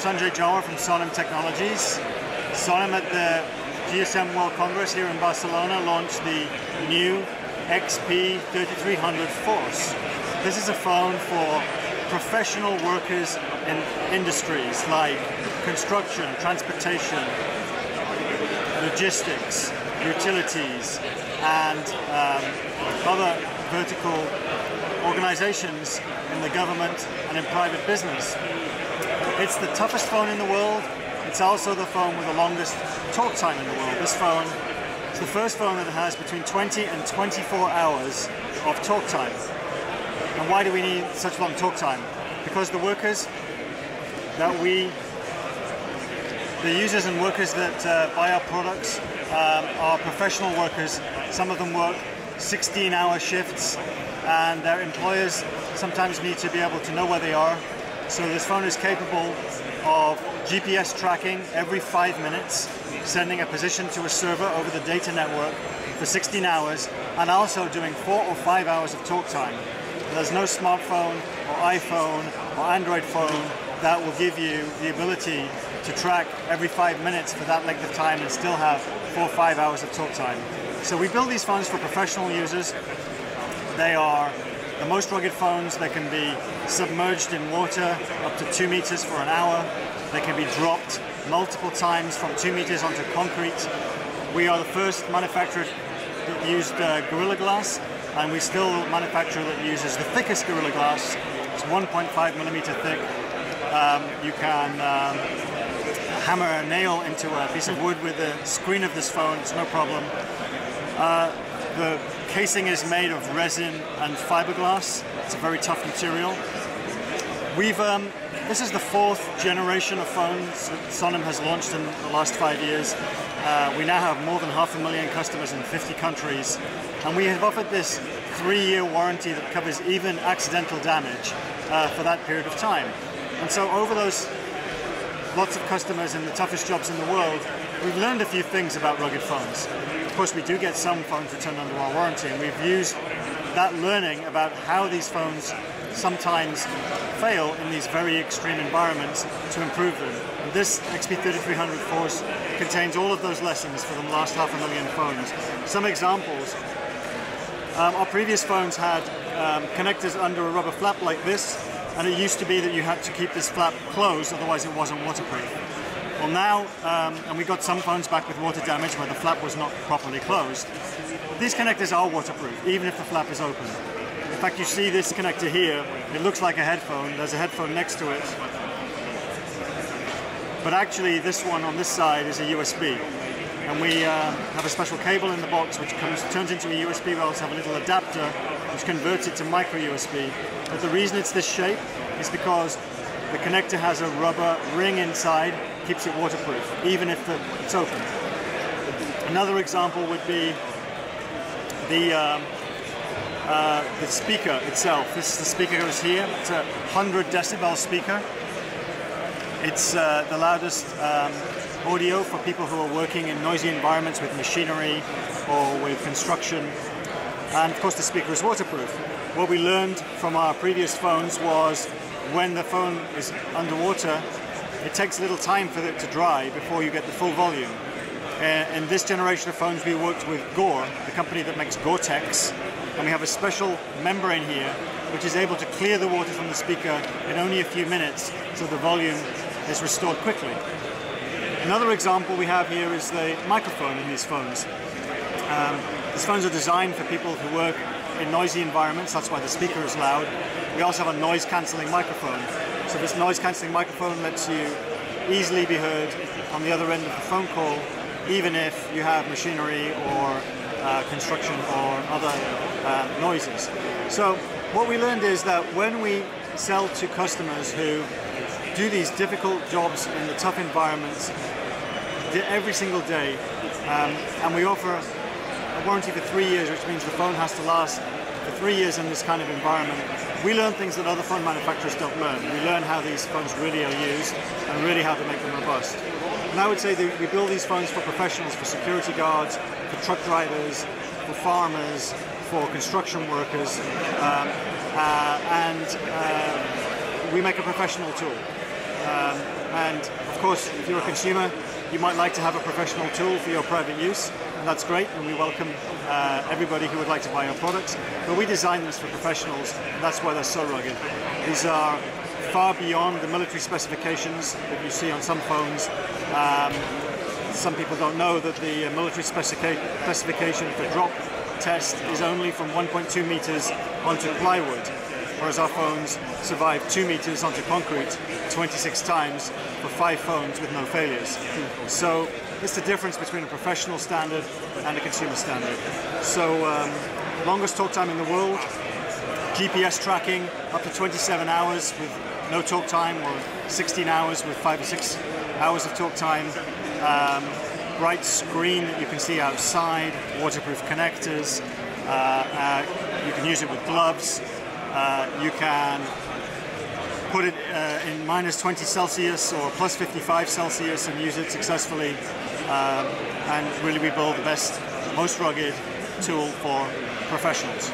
Sanjay Jawar from Sonim Technologies. Sonim at the GSM World Congress here in Barcelona launched the new XP3300 Force. This is a phone for professional workers in industries like construction, transportation, logistics, utilities, and other vertical organizations in the government and in private business. It's the toughest phone in the world. It's also the phone with the longest talk time in the world. This phone is the first phone that has between 20 and 24 hours of talk time. And why do we need such long talk time? Because the workers that the users and workers that buy our products are professional workers. Some of them work 16-hour shifts, and their employers sometimes need to be able to know where they are. So this phone is capable of GPS tracking every 5 minutes, sending a position to a server over the data network for 16 hours, and also doing 4 or 5 hours of talk time. There's no smartphone or iPhone or Android phone that will give you the ability to track every 5 minutes for that length of time and still have 4 or 5 hours of talk time. So we build these phones for professional users. They are the most rugged phones. They can be submerged in water up to 2 meters for an hour. They can be dropped multiple times from 2 meters onto concrete. We are the first manufacturer that used Gorilla Glass, and we still manufacture that uses the thickest Gorilla Glass. It's 1.5 millimeter thick. You can hammer a nail into a piece of wood with the screen of this phone, it's no problem. The casing is made of resin and fiberglass. It's a very tough material. This is the 4th generation of phones that Sonim has launched in the last 5 years. We now have more than 500,000 customers in 50 countries, and we have offered this 3-year warranty that covers even accidental damage for that period of time. And so over those lots of customers in the toughest jobs in the world, we've learned a few things about rugged phones. Of course, we do get some phones returned under our warranty, and we've used that learning about how these phones sometimes fail in these very extreme environments to improve them. And this XP3300 Force contains all of those lessons for the last 500,000 phones. Some examples. Our previous phones had connectors under a rubber flap like this, and it used to be that you had to keep this flap closed, otherwise it wasn't waterproof. Well now, and we got some phones back with water damage where the flap was not properly closed. These connectors are waterproof, even if the flap is open. In fact, you see this connector here, it looks like a headphone. There's a headphone next to it. But actually, this one on this side is a USB. And we have a special cable in the box which turns into a USB. We also have a little adapter which converts it to micro USB. But the reason it's this shape is because the connector has a rubber ring inside, keeps it waterproof, even if it's open. Another example would be the speaker itself. The speaker goes here. It's a 100 decibel speaker. It's the loudest audio for people who are working in noisy environments with machinery or with construction. And of course the speaker is waterproof. What we learned from our previous phones was when the phone is underwater, it takes a little time for it to dry before you get the full volume. In this generation of phones we worked with Gore, the company that makes Gore-Tex, and we have a special membrane here which is able to clear the water from the speaker in only a few minutes, so the volume is restored quickly. Another example we have here is the microphone in these phones. These phones are designed for people who work in noisy environments, that's why the speaker is loud. We also have a noise cancelling microphone. So this noise cancelling microphone lets you easily be heard on the other end of the phone call, even if you have machinery or construction or other noises. So what we learned is that when we sell to customers who do these difficult jobs in the tough environments every single day, and we offer a warranty for 3 years, which means the phone has to last for 3 years in this kind of environment, we learn things that other phone manufacturers don't learn. We learn how these phones really are used and really how to make them robust. And I would say that we build these phones for professionals, for security guards, for truck drivers, for farmers, for construction workers, and we make a professional tool. And of course, if you're a consumer, you might like to have a professional tool for your private use, and that's great, and we welcome everybody who would like to buy our products. But we design this for professionals, and that's why they're so rugged. These are far beyond the military specifications that you see on some phones. Some people don't know that the military specification for drop test is only from 1.2 meters onto plywood, whereas our phones survive 2 meters onto concrete 26 times for 5 phones with no failures. So it's the difference between a professional standard and a consumer standard. So longest talk time in the world, GPS tracking up to 27 hours with no talk time, or 16 hours with 5 or 6 hours of talk time. Bright screen that you can see outside, waterproof connectors, you can use it with gloves, you can put it in minus 20 Celsius or plus 55 Celsius and use it successfully, and really we build the best, most rugged tool for professionals.